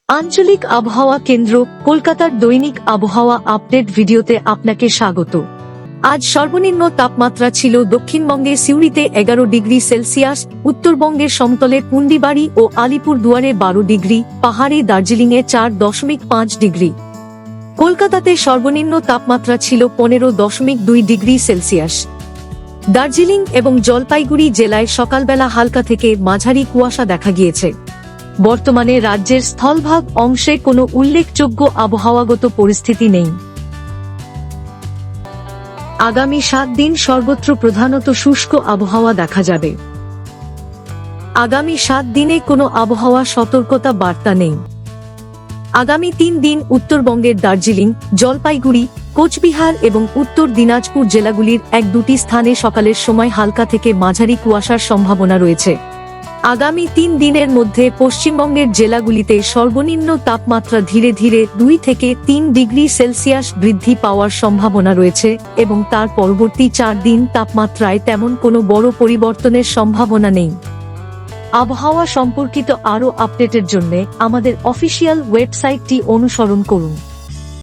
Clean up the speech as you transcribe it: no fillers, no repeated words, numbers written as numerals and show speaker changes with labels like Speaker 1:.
Speaker 1: আঞ্চলিক আবহাওয়া কেন্দ্র কলকাতার দৈনিক আবহাওয়া আপডেট ভিডিওতে আপনাকে স্বাগত। আজ সর্বনিম্ন তাপমাত্রা ছিল দক্ষিণবঙ্গে সিউড়িতে 11 ডিগ্রি সেলসিয়াস, উত্তরবঙ্গের সমতলে পুন্ডিবাড়ি ও আলিপুর দুয়ারে 12 ডিগ্রি, পাহাড়ে দার্জিলিংয়ে 4.5 ডিগ্রি। কলকাতাতে সর্বনিম্ন তাপমাত্রা ছিল 15.2 ডিগ্রি সেলসিয়াস। দার্জিলিং এবং জলপাইগুড়ি জেলায় সকালবেলা হালকা থেকে মাঝারি কুয়াশা দেখা গিয়েছে। বর্তমানে রাজ্যের স্থলভাগ অংশে কোনো উল্লেখযোগ্য আবহাওয়াগত পরিস্থিতি নেই। আগামী 7 দিন সর্বত্র প্রধানত শুষ্ক আবহাওয়া দেখা যাবে। আগামী 7 দিনে কোনো আবহাওয়া সতর্কতা বার্তা নেই। আগামী 3 দিন উত্তরবঙ্গের দার্জিলিং, জলপাইগুড়ি, কোচবিহার এবং উত্তর দিনাজপুর জেলাগুলির 1-2টি স্থানে সকালের সময় হালকা থেকে মাঝারি কুয়াশার সম্ভাবনা রয়েছে। আগামী 3 দিনের মধ্যে পশ্চিমবঙ্গের জেলাগুলিতে সর্বনিম্ন তাপমাত্রা ধীরে ধীরে 2 থেকে 3 ডিগ্রি সেলসিয়াস বৃদ্ধি পাওয়ার সম্ভাবনা রয়েছে এবং তার পরবর্তী 4 দিন তাপমাত্রায় তেমন কোনো বড় পরিবর্তনের সম্ভাবনা নেই। আবহাওয়া সম্পর্কিত আরও আপডেটের জন্য আমাদের অফিসিয়াল ওয়েবসাইটটি অনুসরণ করুন।